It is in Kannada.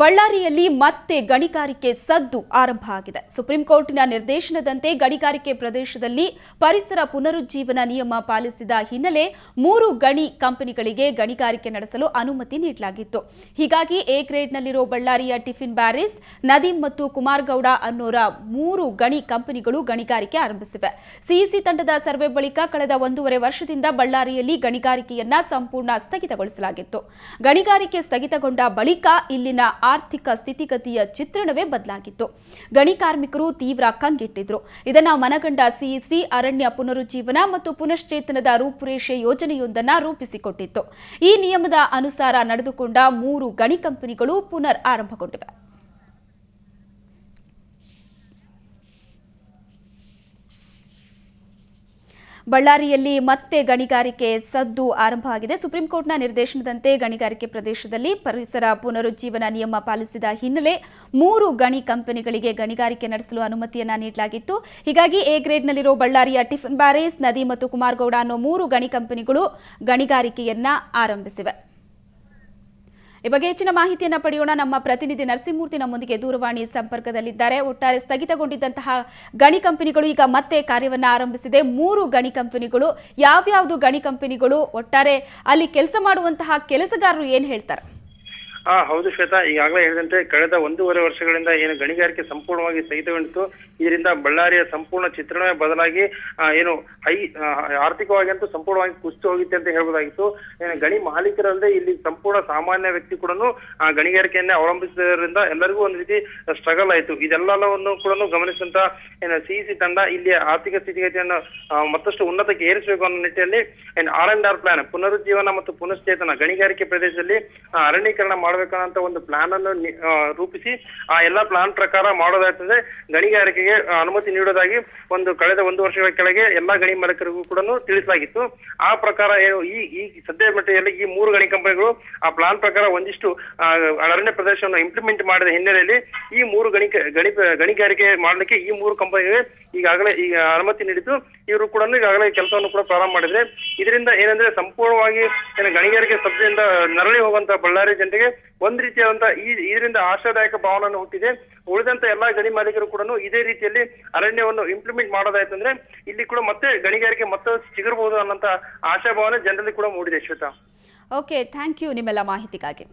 ಬಳ್ಳಾರಿಯಲ್ಲಿ ಮತ್ತೆ ಗಣಿಗಾರಿಕೆ ಸದ್ದು ಆರಂಭ ಆಗಿದೆ. ಸುಪ್ರೀಂ ಕೋರ್ಟಿನ ನಿರ್ದೇಶನದಂತೆ ಗಣಿಗಾರಿಕೆ ಪ್ರದೇಶದಲ್ಲಿ ಪರಿಸರ ಪುನರುಜ್ಜೀವನ ನಿಯಮ ಪಾಲಿಸಿದ ಹಿನ್ನೆಲೆ 3 ಗಣಿ ಕಂಪನಿಗಳಿಗೆ ಗಣಿಗಾರಿಕೆ ನಡೆಸಲು ಅನುಮತಿ ನೀಡಲಾಗಿತ್ತು. ಹೀಗಾಗಿ ಎ ಗ್ರೇಡ್ನಲ್ಲಿರೋ ಬಳ್ಳಾರಿಯ ಟಿಫಿನ್ ಬ್ಯಾರೇಜ್, ನದೀಂ ಮತ್ತು ಕುಮಾರಗೌಡ ಅನ್ನೋರ 3 ಗಣಿ ಕಂಪನಿಗಳು ಗಣಿಗಾರಿಕೆ ಆರಂಭಿಸಿವೆ. ಸಿಇಸಿ ತಂಡದ ಸರ್ವೆ ಬಳಿಕ ಕಳೆದ 1.5 ವರ್ಷದಿಂದ ಬಳ್ಳಾರಿಯಲ್ಲಿ ಗಣಿಗಾರಿಕೆಯನ್ನ ಸಂಪೂರ್ಣ ಸ್ಥಗಿತಗೊಳಿಸಲಾಗಿತ್ತು. ಗಣಿಗಾರಿಕೆ ಸ್ಥಗಿತಗೊಂಡ ಬಳಿಕ ಇಲ್ಲಿನ ಆರ್ಥಿಕ ಸ್ಥಿತಿಗತಿಯ ಚಿತ್ರಣವೇ ಬದಲಾಗಿತ್ತು. ಗಣಿ ಕಾರ್ಮಿಕರು ತೀವ್ರ ಕಂಗೆಟ್ಟಿದ್ರು. ಇದನ್ನ ಮನಗಂಡ ಸಿಇಸಿ ಅರಣ್ಯ ಪುನರುಜ್ಜೀವನ ಮತ್ತು ಪುನಶ್ಚೇತನದ ರೂಪುರೇಷೆ ಯೋಜನೆಯೊಂದನ್ನು ರೂಪಿಸಿಕೊಟ್ಟಿತ್ತು. ಈ ನಿಯಮದ ಅನುಸಾರ ನಡೆದುಕೊಂಡ 3 ಗಣಿ ಕಂಪನಿಗಳು ಪುನರ್ ಆರಂಭಗೊಂಡಿವೆ. ಬಳ್ಳಾರಿಯಲ್ಲಿ ಮತ್ತೆ ಗಣಿಗಾರಿಕೆ ಸದ್ದು ಆರಂಭ ಆಗಿದೆ. ಸುಪ್ರೀಂ ಕೋರ್ಟ್ನ ನಿರ್ದೇಶನದಂತೆ ಗಣಿಗಾರಿಕೆ ಪ್ರದೇಶದಲ್ಲಿ ಪರಿಸರ ಪುನರುಜ್ಜೀವನ ನಿಯಮ ಪಾಲಿಸಿದ ಹಿನ್ನೆಲೆ 3 ಗಣಿ ಕಂಪನಿಗಳಿಗೆ ಗಣಿಗಾರಿಕೆ ನಡೆಸಲು ಅನುಮತಿಯನ್ನ ನೀಡಲಾಗಿತ್ತು. ಹೀಗಾಗಿ ಎ ಗ್ರೇಡ್ನಲ್ಲಿರೋ ಬಳ್ಳಾರಿಯ ಟಿಫಿನ್ ಬ್ಯಾರೇಜ್, ನದಿ ಮತ್ತು ಕುಮಾರಗೌಡ ಅನ್ನೋ 3 ಗಣಿ ಕಂಪನಿಗಳು ಗಣಿಗಾರಿಕೆಯನ್ನ ಆರಂಭಿಸಿವೆ. ಈ ಬಗ್ಗೆ ಹೆಚ್ಚಿನ ಮಾಹಿತಿಯನ್ನು ಪಡೆಯೋಣ. ನಮ್ಮ ಪ್ರತಿನಿಧಿ ನರಸಿಂಹಮೂರ್ತಿ ನಮ್ಮೊಂದಿಗೆ ದೂರವಾಣಿ ಸಂಪರ್ಕದಲ್ಲಿದ್ದಾರೆ. ಒಟ್ಟಾರೆ ಸ್ಥಗಿತಗೊಂಡಿದ್ದಂತಹ ಗಣಿ ಕಂಪನಿಗಳು ಈಗ ಮತ್ತೆ ಕಾರ್ಯವನ್ನು ಆರಂಭಿಸಿದೆ. 3 ಗಣಿ ಕಂಪನಿಗಳು, ಯಾವ್ಯಾವುದು ಗಣಿ ಕಂಪನಿಗಳು, ಒಟ್ಟಾರೆ ಅಲ್ಲಿ ಕೆಲಸ ಮಾಡುವಂತಹ ಕೆಲಸಗಾರರು ಏನು ಹೇಳ್ತಾರೆ? ಹೌದು ಶ್ವೇತಾ, ಈಗಾಗಲೇ ಹೇಳಿದಂತೆ ಕಳೆದ 1.5 ವರ್ಷಗಳಿಂದ ಏನು ಗಣಿಗಾರಿಕೆ ಸಂಪೂರ್ಣವಾಗಿ ಸ್ಥಗಿತಗೊಂಡಿತ್ತು. ಇದರಿಂದ ಬಳ್ಳಾರಿಯ ಸಂಪೂರ್ಣ ಚಿತ್ರಣವೇ ಬದಲಾಗಿ ಏನು ಆರ್ಥಿಕವಾಗಿ ಅಂತೂ ಸಂಪೂರ್ಣವಾಗಿ ಕುಸಿದು ಹೋಗಿತ್ತೆ ಅಂತ ಹೇಳ್ಬೋದಾಗಿತ್ತು. ಏನು ಗಣಿ ಮಾಲೀಕರಲ್ಲದೆ ಇಲ್ಲಿ ಸಂಪೂರ್ಣ ಸಾಮಾನ್ಯ ವ್ಯಕ್ತಿ ಕೂಡ ಗಣಿಗಾರಿಕೆಯನ್ನೇ ಅವಲಂಬಿಸಿದ್ದರಿಂದ ಎಲ್ಲರಿಗೂ ಒಂದು ರೀತಿ ಸ್ಟ್ರಗಲ್ ಆಯಿತು. ಇದೆಲ್ಲವನ್ನು ಕೂಡ ಗಮನಿಸಿದಂತ ಏನು ಸಿಇಸಿ ತಂಡ ಇಲ್ಲಿ ಆರ್ಥಿಕ ಸ್ಥಿತಿಗತಿಯನ್ನು ಮತ್ತಷ್ಟು ಉನ್ನತಕ್ಕೆ ಏರಿಸಬೇಕು ಅನ್ನೋ ನಿಟ್ಟಿನಲ್ಲಿ ಏನು R&R ಪ್ಲಾನ್, ಪುನರುಜ್ಜೀವನ ಮತ್ತು ಪುನಶ್ಚೇತನ ಗಣಿಗಾರಿಕೆ ಪ್ರದೇಶದಲ್ಲಿ ಅರಣ್ಯೀಕರಣ ಮಾಡಬೇಕನ್ನೋ ಒಂದು ಪ್ಲಾನ್ ಅನ್ನು ರೂಪಿಸಿ ಆ ಎಲ್ಲಾ ಪ್ಲಾನ್ ಪ್ರಕಾರ ಮಾಡೋದಾಯ್ತಂದ್ರೆ ಗಣಿಗಾರಿಕೆಗೆ ಅನುಮತಿ ನೀಡೋದಾಗಿ ಕಳೆದ 1 ವರ್ಷಗಳ ಕೆಳಗೆ ಎಲ್ಲಾ ಗಣಿ ಮಾಲೀಕರಿಗೂ ಕೂಡ ತಿಳಿಸಲಾಗಿತ್ತು. ಆ ಪ್ರಕಾರ ಏನು ಈ ಸದ್ಯ ಮಟ್ಟಿಗೆ ಈ 3 ಗಣಿ ಕಂಪನಿಗಳು ಆ ಪ್ಲಾನ್ ಪ್ರಕಾರ ಒಂದಿಷ್ಟು ಅರಣ್ಯ ಪ್ರದೇಶವನ್ನು ಇಂಪ್ಲಿಮೆಂಟ್ ಮಾಡಿದ ಹಿನ್ನೆಲೆಯಲ್ಲಿ ಈ 3 ಗಣಿಗಾರಿಕೆ ಮಾಡಲಿಕ್ಕೆ ಈ 3 ಕಂಪನಿಗೆ ಈಗಾಗಲೇ ಈಗ ಅನುಮತಿ ನೀಡಿದ್ದು, ಇವರು ಕೂಡ ಈಗಾಗಲೇ ಕೆಲಸವನ್ನು ಕೂಡ ಪ್ರಾರಂಭ ಮಾಡಿದ್ರೆ. ಇದರಿಂದ ಏನಂದ್ರೆ ಸಂಪೂರ್ಣವಾಗಿ ಗಣಿಗಾರಿಕೆ ಸಬ್ಜೆಯಿಂದ ನರಳಿ ಹೋಗುವಂತ ಬಳ್ಳಾರಿ ಜನತೆಗೆ ಒಂದ್ ರೀತಿಯಾದಂತ ಇದರಿಂದ ಆಶಾದಾಯಕ ಭಾವನೆ ಹುಟ್ಟಿದೆ. ಉಳಿದಂತ ಎಲ್ಲಾ ಗಣಿ ಮಾಲೀಕರು ಕೂಡ ಇದೇ ರೀತಿಯಲ್ಲಿ ಅರಣ್ಯವನ್ನು ಇಂಪ್ಲಿಮೆಂಟ್ ಮಾಡೋದಾಯ್ತಂದ್ರೆ ಇಲ್ಲಿ ಕೂಡ ಮತ್ತೆ ಗಣಿಗಾರಿಕೆ ಮತ್ತೆ ಸಿಗಬಹುದು ಅನ್ನೋಂತ ಆಶಾಭಾವನೆ ಜನರಲ್ಲಿ ಕೂಡ ಮೂಡಿದೆ. ಶ್ವೇತಾ, ಓಕೆ, ಥ್ಯಾಂಕ್ ಯು ನಿಮ್ಮೆಲ್ಲ ಮಾಹಿತಿಗಾಗಿ.